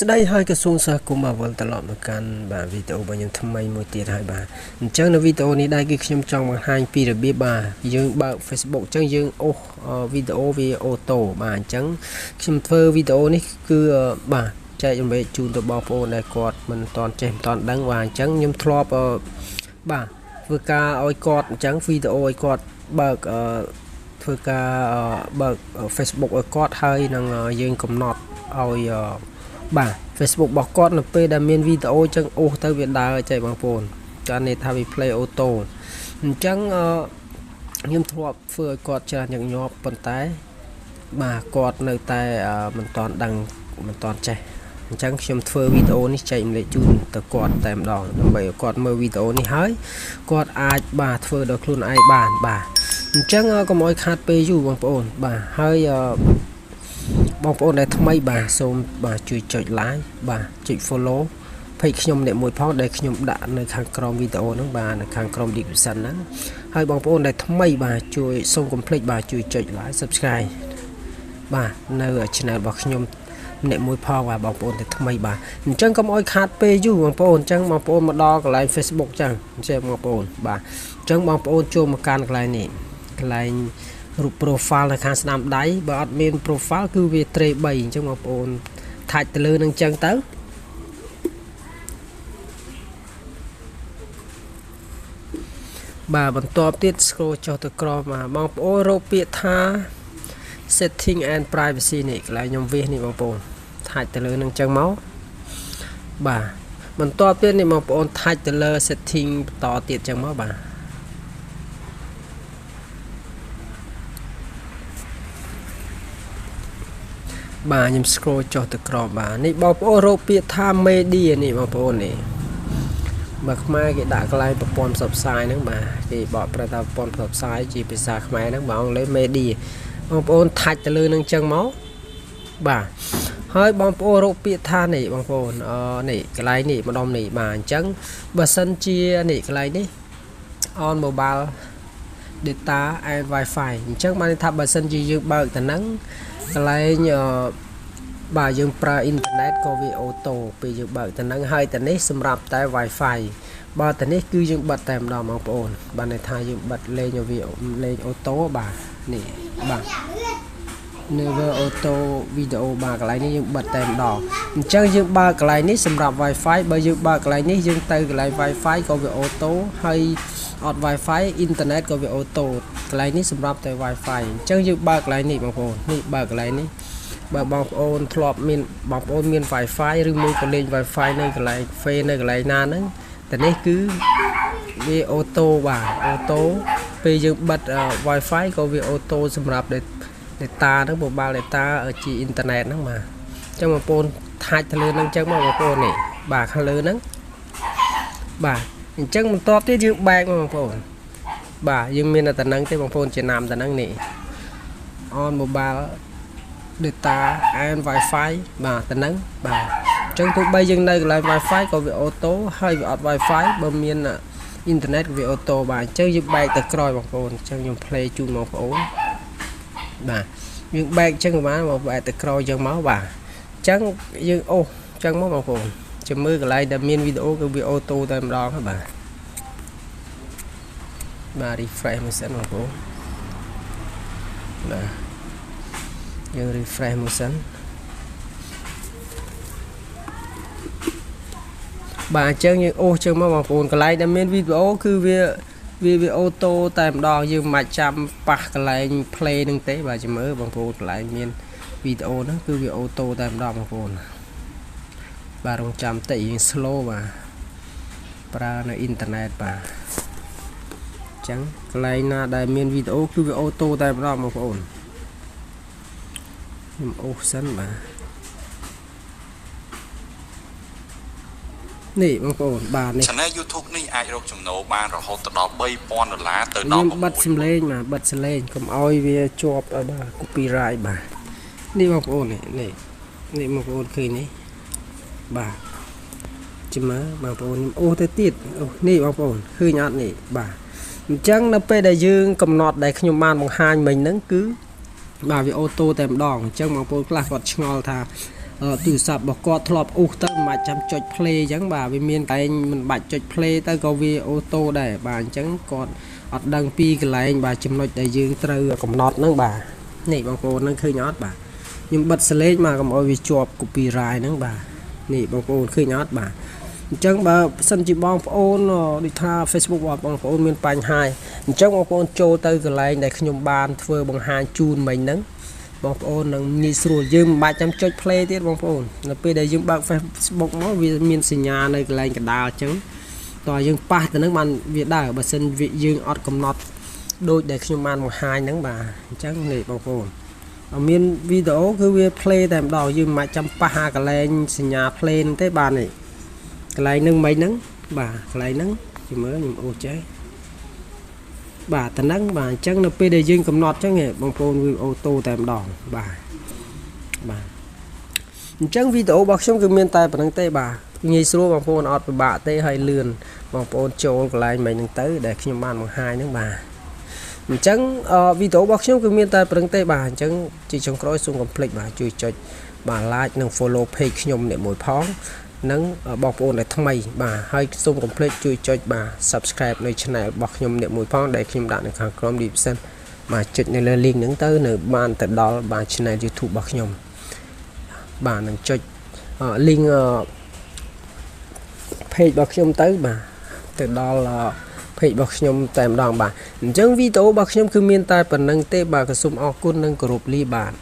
Today ហើយក្រសួងសាគមន៍បានត្រឡប់មកកាន់បាទវីដេអូរបស់យើងថ្មីមួយទៀតហើយបាទអញ្ចឹងនៅវីដេអូនេះដែរគឺខ្ញុំចង់បង្ហាញពីរបៀបបាទយើងបើក Facebook អញ្ចឹងយើងអូសវីដេអូវាអូតូបាទអញ្ចឹងខ្ញុំធ្វើវីដេអូនេះគឺបាទចែករំលែកជូនទៅបងប្អូនដែលគាត់មិនទាន់ចេះមិនទាន់ដឹងបាទអញ្ចឹងខ្ញុំធ្លាប់បាទធ្វើការឲ្យគាត់អញ្ចឹងវីដេអូឲ្យគាត់បើកធ្វើការបើក Facebook ឲ្យគាត់ហើយនឹងយើងកំណត់ឲ្យបាទ Facebook របស់គាត់នៅពេលដែលមានវីដេអូចឹងអូសទៅវាដើរចែកបងប្អូនចានេះថាវា play auto អញ្ចឹងខ្ញុំធ្លាប់ធ្វើឲ្យគាត់ច្រើនញឹកញាប់ប៉ុន្តែបាទគាត់នៅតែមិនទាន់ដឹងមិនទាន់ចេះអញ្ចឹងខ្ញុំធ្វើវីដេអូនេះចែកម្លែកជូនទៅគាត់តែម្ដងដើម្បីឲ្យគាត់មើលវីដេអូនេះហើយគាត់អាចបាទធ្វើដោយខ្លួនឯងបានបាទអញ្ចឹងកុំឲ្យខាតពេលយូរបងប្អូនបាទហើយបងប្អូនដែលថ្មីបាទសូមបាទជួយចុច like បាទចុច follow page ខ្ញុំអ្នកមួយផងដែលខ្ញុំដាក់នៅខាងក្រោមវីដេអូហ្នឹងបាទនៅខាងក្រោម description ហ្នឹងហើយបងប្អូនដែលថ្មីបាទជួយសូមកុំភ្លេចបាទជួយចុច like subscribe បាទនៅ channel របស់ខ្ញុំអ្នកមួយផងបាទបងប្អូនដែលថ្មីបាទអញ្ចឹងកុំឲ្យខាតពេលយូរបងប្អូនអញ្ចឹងបងប្អូនមកដល់កន្លែង Facebook អញ្ចឹងបងប្អូនបាទអញ្ចឹងបងប្អូនចូលមកកាន់កន្លែងនេះកន្លែងរូប profile នៅខាងស្នាមដៃបើអត់មាន profile គឺវាត្រេ3អញ្ចឹងបងប្អូនថាច់ទៅលើនឹងអញ្ចឹងទៅបាទបន្ទាប់ទៀត scroll ចុះទៅក្រោមបាទបងប្អូនរកពាក្យថា setting and privacy នេះកន្លែងខ្ញុំវាសនេះបងប្អូនថាច់ទៅលើនឹងអញ្ចឹងមកបាទបន្ទាប់ទៀតនេះបងប្អូនថាច់ទៅលើ setting បន្តទៀតអញ្ចឹងមកបាទបាទខ្ញុំ scroll ចុះទៅក្រោមបាទនេះបងប្អូនរកពាក្យថា media នេះបងប្អូននេះបើខ្មែរគេដាក់កន្លែងប្រព័ន្ធផ្សព្វផ្សាយហ្នឹងបាទគេបកប្រែថាប្រព័ន្ធផ្សព្វផ្សាយជាភាសាខ្មែរហ្នឹងបងអង់គ្លេស media បងប្អូនថាច់ទៅលើនឹងអញ្ចឹងមកបាទហើយបងប្អូនរកពាក្យថានេះបងប្អូននេះកន្លែងនេះម្ដុំនេះបាទអញ្ចឹងបើសិនជានេះកន្លែងនេះ on mobile data and wifi អញ្ចឹងបានថាបើសិនជាយើងបើកទៅហ្នឹងកន្លែងបាទយើងប្រើអ៊ីនធឺណិតក៏វាអូតូពេលយើងបើកទៅហ្នឹងហើយតែនេះសម្រាប់តែ wifi បើតែនេះគឺយើងបិទតែម្ដងបងប្អូនបានន័យថាយើងបិទលេងឲ្យវាលេងអូតូបាទនេះបាទ Never auto video បាទកន្លែងនេះយើងបិទតែម្ដងអញ្ចឹងយើងបើកកន្លែងនេះសម្រាប់ wifi បើយើងបើកកន្លែងនេះយើងទៅកន្លែង wifi ក៏វាអូតូហើយអត់ wifi អ៊ីនធឺណិតក៏វាអូតូកន្លែងនេះសម្រាប់តែ wifi អញ្ចឹងយើងបើកកន្លែងនេះបងប្អូននេះបើកកន្លែងនេះបើបងប្អូនធ្លាប់មានបងប្អូនមាន wifi ឬមួយក៏លេង wifi នៅកន្លែង face នៅកន្លែងណាហ្នឹងតែនេះគឺវាអូតូបាទអូតូពេលយើងបិទ wifi ក៏វាអូតូសម្រាប់data ហ្នឹង mobile data ជាអ៊ីនធឺណិតហ្នឹងបាទអញ្ចឹងបងប្អូនថាច់ទៅលើហ្នឹងអញ្ចឹងមកបងប្អូននេះបាទខាងលើហ្នឹងបាទអញ្ចឹងបន្ទាប់ទៀតយើងបែកមកបងប្អូនបាទយើងមានតែហ្នឹងទេបងប្អូនជាណាំតែហ្នឹងនេះ on mobile data and wifi បាទតែហ្នឹងបាទអញ្ចឹងទោះបីយើងនៅកន្លែង wifi ក៏វាអូតូហើយវាអត់ wifi បើមានអ៊ីនធឺណិតវាអូតូបាទអញ្ចឹងយើងបែកទៅក្រោយបងប្អូនអញ្ចឹងខ្ញុំ play ជូនបងប្អូនបាទយើងបែកអញ្ចឹងបានមកបែកទៅក្រោយអញ្ចឹងមកបាទអញ្ចឹងយើងអូសអញ្ចឹងមកបងប្អូនចាំមើលកន្លែងដែលមានវីដេអូគឺវាអូតូតែម្ដងហើយបាទ refresh មួយសិនបងប្អូនបាទយើង refresh មួយសិនបាទអញ្ចឹងយើងអូសអញ្ចឹងមកបងប្អូនកន្លែងដែលមានវីដេអូគឺវាអូតូតែម្ដងយើងមិនចាំប៉ះកន្លែង play នឹងទេបាទចាំមើលបងប្អូនកន្លែងមានវីដេអូហ្នឹងគឺវាអូតូតែម្ដងបងប្អូនបាទរងចាំតិចយើង slow បាទប្រើនៅអ៊ីនធឺណិតបាទអញ្ចឹងកន្លែងណាដែលមានវីដេអូគឺវាអូតូតែម្ដងបងប្អូនខ្ញុំអូសសិនបាទនេះបងប្អូនបាទនេះ Channel YouTube នេះអាចរកចំណូលបានរហូតដល់$3,000ទៅដល់ខ្ញុំបិទសំឡេងបាទបិទសំឡេងកុំឲ្យវាជាប់បាទ copyright បាទនេះបងប្អូននេះបងប្អូនឃើញនេះបាទចាំមើលបងប្អូនខ្ញុំអូសទៅទៀតអូនេះបងប្អូនឃើញអត់នេះបាទអញ្ចឹងនៅពេលដែលយើងកំណត់ដែលខ្ញុំបានបង្ហាញមិញហ្នឹងគឺបាទវាអូតូតែម្ដងអញ្ចឹងបងប្អូនខ្លះគាត់ឆ្ងល់ថា ទូរស័ព្ទរបស់គាត់ធ្លាប់អ៊ូសទៅមិនបាច់ចាំចុច play អញ្ចឹងបាទវាមានតែមិនបាច់ចុច play ទៅក៏វាអូតូដែរបាទអញ្ចឹងគាត់អត់ដឹងពីកន្លែងបាទចំណុចដែលយើងត្រូវកំណត់ហ្នឹងបាទនេះបងប្អូននឹងឃើញអត់បាទខ្ញុំបិទសលេងមកកុំឲ្យវាជាប់ copyright ហ្នឹងបាទនេះបងប្អូនឃើញអត់បាទអញ្ចឹងបើសិនជាបងប្អូនដូចថា Facebook របស់បងប្អូនមានបញ្ហាអញ្ចឹងបងប្អូនចូលទៅកន្លែងដែលខ្ញុំបានធ្វើបង្ហាញជូនមិញហ្នឹងបងប្អូននឹងងាយស្រួលយើងមិនបាច់ចាំចុច play ទៀតបងប្អូននៅពេលដែលយើងបើក Facebook មកវាមានសញ្ញានៅកន្លែងកណ្ដាលអញ្ចឹងតើយើងប៉ះទៅនឹងបានវាដើរបើសិនយើងអត់កំណត់ដូចដែលខ្ញុំបានបង្ហាញហ្នឹងបាទអញ្ចឹងនេះបងប្អូនមានវីដេអូគឺវា play តែម្ដងយើងមិនបាច់ចាំប៉ះអាកន្លែងសញ្ញា play ហ្នឹងទេបាទនេះកន្លែងហ្នឹងមិនហ្នឹងបាទកន្លែងហ្នឹងខ្ញុំមើលខ្ញុំអូសចេះបាទតហ្នឹងបាទអញ្ចឹងនៅពេលដែលយើងកំណត់អញ្ចឹងបងប្អូនវាអូតូតែម្ដងបាទអញ្ចឹងវីដេអូរបស់ខ្ញុំគឺមានតែប៉ុណ្្នឹងទេបាទងាយស្រួលបងប្អូនអត់ពិបាកទេហើយលឿនបងប្អូនចូលកន្លែងមិញហ្នឹងទៅដែលខ្ញុំបានបង្ហាញហ្នឹងបាទអញ្ចឹងវីដេអូរបស់ខ្ញុំគឺមានតែប៉ុណ្្នឹងទេបាទអញ្ចឹងជាចុងក្រោយសូមកុំភ្លេចបាទជួយចុចបាទ like និង follow page ខ្ញុំអ្នកមួយផងនិងបងប្អូនដែលថ្មីបាទហើយសូមកុំភ្លេចជួយចុចបាទ subscribe នៅ channel របស់ខ្ញុំអ្នកមួយផងដែលខ្ញុំដាក់នៅខាងក្រោម description បាទចុចនៅលើ link ហ្នឹងទៅនៅបានទៅដល់បាទ channel YouTube របស់ខ្ញុំបាទនឹងចុច link page របស់ខ្ញុំទៅបាទទៅដល់ page របស់ខ្ញុំតែម្ដងបាទអញ្ចឹងវីដេអូរបស់ខ្ញុំគឺមានតែប៉ុណ្្នឹងទេបាទក៏សូមអរគុណនិងគោរពលាបាទ